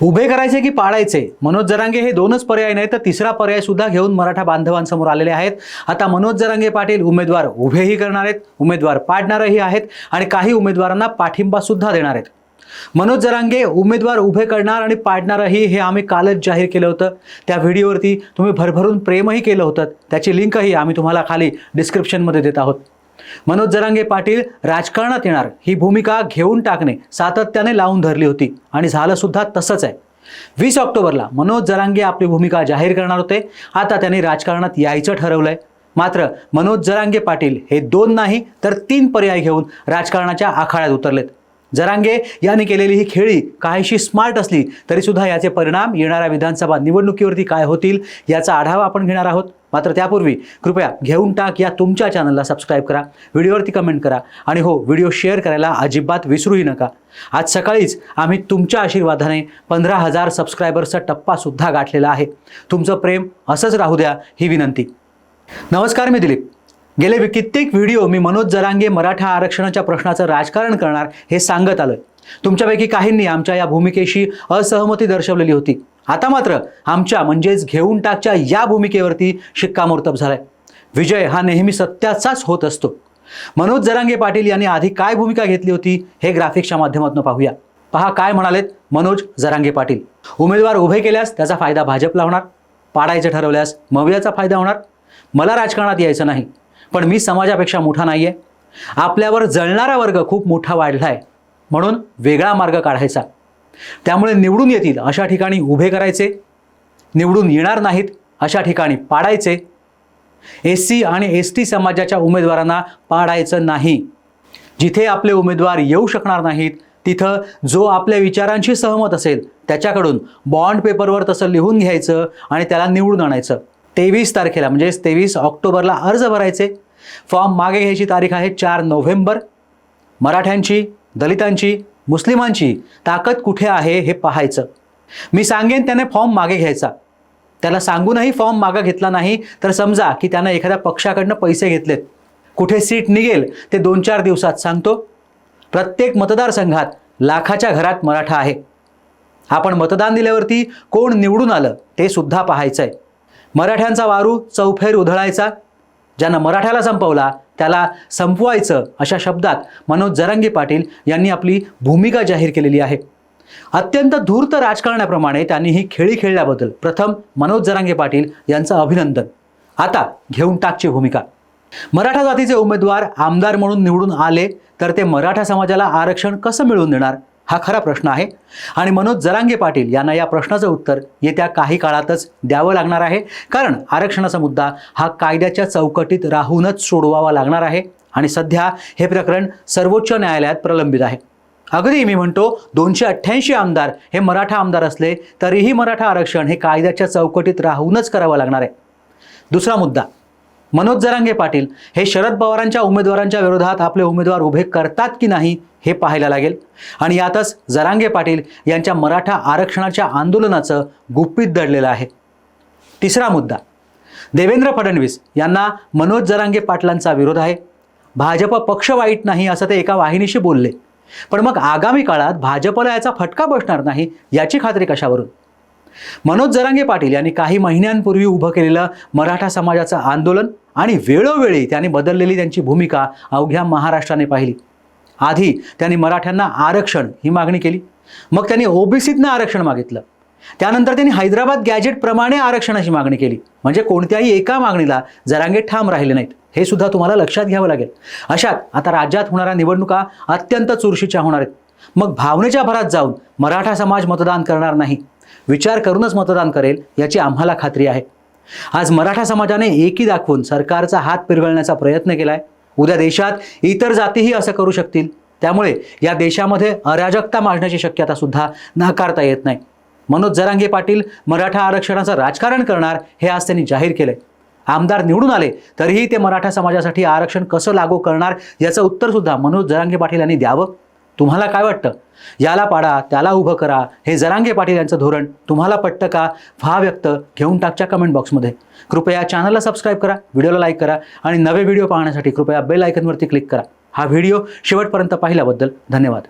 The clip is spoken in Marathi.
उभे करायचे की पाडायचे? मनोज जरांगे हे दोनच पर्याय नाही तर तिसरा पर्याय सुद्धा घेऊन मराठा बांधवांसमोर आलेले आहेत। आता मनोज जरांगे पाटील उमेदवार उभेही करणार आहेत, उमेदवार पाडणारही आहेत आणि काही उमेदवारांना पाठिंबा सुद्धा देणार आहेत। मनोज जरांगे उमेदवार उभे करणार आणि पाडणारही हे आम्ही कालच जाहीर केलं होतं। त्या व्हिडिओवरती तुम्ही भरभरून प्रेमही केलं होतं, त्याची लिंकही आम्ही तुम्हाला खाली डिस्क्रिप्शनमध्ये देत आहोत। मनोज जरांगे पाटील राजकारणात येणार ही भूमिका घेऊन टाकणे सातत्याने लावून धरली होती आणि झालं सुद्धा तसंच आहे। 20 ऑक्टोबरला मनोज जरांगे आपली भूमिका जाहीर करणार होते। आता त्यांनी राजकारणात यायचं ठरवलंय। मात्र मनोज जरांगे पाटील हे 2 नाही तर 3 पर्याय घेऊन राजकारणाच्या आखाड्यात उतरलेत। जरांगे यांनी केलेली ही खेळी काहीशी स्मार्ट असली तरी सुद्धा याचे परिणाम येणाऱ्या विधानसभा निवडणुकीवरती काय होतील याचा आढावा आपण घेणार आहोत। मात्र त्यापूर्वी कृपया घेऊन टाक या तुमच्या चॅनलला सबस्क्राईब करा, व्हिडिओवरती कमेंट करा आणि हो, व्हिडिओ शेअर करायला अजिबात विसरूही नका। आज सकाळीच आम्ही तुमच्या आशीर्वादाने 15,000 सबस्क्रायबर्सचा टप्पा सुद्धा गाठलेला आहे। तुमचं प्रेम असंच राहू द्या ही विनंती। नमस्कार, मी दिलीप। गेले कित्येक व्हिडिओ मी मनोज जरांगे मराठा आरक्षणाच्या प्रश्नाचं राजकारण करणार हे सांगत आलोय। तुमच्यापैकी काहींनी आमच्या या भूमिकेशी असहमती दर्शवलेली होती। आता मात्र आमच्या म्हणजेच घेऊन टाकच्या या भूमिकेवरती शिक्कामोर्तब झालाय। विजय हा नेहमी सत्याचाच होत असतो। मनोज जरांगे पाटील यांनी आधी काय भूमिका घेतली होती हे ग्राफिक्सच्या माध्यमातून पाहूया। पहा काय म्हणालेत मनोज जरांगे पाटील। उमेदवार उभे केल्यास त्याचा फायदा भाजपला होणार, पाडायचं ठरवल्यास मवियाचा फायदा होणार। मला राजकारणात यायचं नाही, पण मी समाजापेक्षा मोठा नाहीये। आपल्यावर जळणारा वर्ग खूप मोठा वाढलाय, म्हणून वेगळा मार्ग काढायचा। त्यामुळे निवडून येतील अशा ठिकाणी उभे करायचे, निवडून येणार नाहीत अशा ठिकाणी पाडायचे। SC आणि ST समाजाच्या उमेदवारांना पाडायचं नाही। जिथे आपले उमेदवार येऊ शकणार नाहीत तिथं जो आपल्या विचारांशी सहमत असेल त्याच्याकडून बॉन्ड पेपरवर तसं लिहून घ्यायचं आणि त्याला निवडून आणायचं। 23 तारखेला म्हणजे 23 ऑक्टोबरला अर्ज भरायचे। फॉर्म मागे घ्यायची तारीख आहे 4 नोव्हेंबर। मराठ्यांची, दलितांची, मुस्लिमांची ताकद कुठे आहे हे पाहायचं। मी सांगेन त्याने फॉर्म मागे घ्यायचा। त्याला सांगूनही फॉर्म मागे घेतला नाही तर समजा की त्यानं एखाद्या पक्षाकडनं पैसे घेतलेत। कुठे सीट निघेल ते 2-4 दिवसात सांगतो। प्रत्येक मतदारसंघात लाखाच्या घरात मराठा आहे। आपण मतदान दिल्यावरती कोण निवडून आलं ते सुद्धा पाहायचंय। मराठ्यांचा वारू चौफेर उधळायचा। ज्यानं मराठ्याला संपवला त्याला संपवायचं अशा शब्दात मनोज जरांगे पाटील यांनी आपली भूमिका जाहीर केलेली आहे। अत्यंत धूर्त राजकारणाप्रमाणे त्यांनी ही खेळी खेळल्याबद्दल प्रथम मनोज जरांगे पाटील यांचं अभिनंदन। आता घेऊन टाकची भूमिका। मराठा जातीचे उमेदवार आमदार म्हणून निवडून आले तर ते मराठा समाजाला आरक्षण कसं मिळवून देणार हा खरा प्रश्न आहे आणि मनोज जरांगे पाटील यांना या प्रश्नाचं उत्तर येत्या काही काळातच द्यावं लागणार आहे। कारण आरक्षणाचा मुद्दा हा कायद्याच्या चौकटीत राहूनच सोडवावा लागणार आहे आणि सध्या हे प्रकरण सर्वोच्च न्यायालयात प्रलंबित आहे। अगदी मी म्हणतो 288 आमदार हे मराठा आमदार असले तरीही मराठा आरक्षण हे कायद्याच्या चौकटीत राहूनच करावं लागणार आहे। दुसरा मुद्दा, मनोज जरांगे पाटील हे शरद पवारांच्या उमेदवारांच्या विरोधात आपले उमेदवार उभे करतात की नाही हे पाहायला लागेल आणि यातच जरांगे पाटील यांच्या मराठा आरक्षणाच्या आंदोलनाचं गुपित दडलेलं आहे। तिसरा मुद्दा, देवेंद्र फडणवीस यांना मनोज जरांगे पाटलांचा विरोध आहे। भाजप पक्ष वाईट नाही असं ते एका वाहिनीशी बोलले, पण मग आगामी काळात भाजपला याचा फटका बसणार नाही याची खात्री कशावरून? मनोज जरांगे पाटील यांनी काही महिन्यांपूर्वी उभं केलेलं मराठा समाजाचं आंदोलन आणि वेळोवेळी त्यांनी बदललेली त्यांची भूमिका अवघ्या महाराष्ट्राने पाहिली। आधी त्यांनी मराठ्यांना आरक्षण ही मागणी केली, मग त्यांनी ओबीसीतनं आरक्षण मागितलं, त्यानंतर त्यांनी हैदराबाद गॅजेटप्रमाणे आरक्षणाची मागणी केली। म्हणजे कोणत्याही एका मागणीला जरांगे ठाम राहिले नाहीत हे सुद्धा तुम्हाला लक्षात घ्यावं लागेल। अशात आता राज्यात होणाऱ्या निवडणुका अत्यंत चुरशीच्या होणार आहेत। मग भावनेच्या भरात जाऊन मराठा समाज मतदान करणार नाही, विचार करूनच मतदान करेल याची आम्हाला खात्री आहे। आज मराठा समाजाने एकी दाखवून सरकारचा हात पिरगळण्याचा प्रयत्न केलाय। उद्या देशात इतर जातीही असं करू शकतील। त्यामुळे या देशामध्ये अराजकता माजण्याची शक्यता सुद्धा नाकारता येत नाही। मनोज जरांगे पाटील मराठा आरक्षणाचं राजकारण करणार हे आज त्यांनी जाहीर केलंय। आमदार निवडून आले तरीही ते मराठा समाजासाठी आरक्षण कसं लागू करणार याचं उत्तर सुद्धा मनोज जरांगे पाटील यांनी द्यावं। तुम्हाला काय वाटतं? याला पाडा त्याला उभं करा हे जरांगे पाटील यांचं धोरण तुम्हाला पटतं का? व्हा व्यक्त घेऊन टाकच्या कमेंट बॉक्समध्ये। कृपया चॅनलला सबस्क्राईब करा, व्हिडिओला लाईक करा आणि नवे व्हिडिओ पाहण्यासाठी कृपया बेल आयकॉनवरती क्लिक करा। हा व्हिडिओ शेवटपर्यंत पाहिल्याबद्दल धन्यवाद।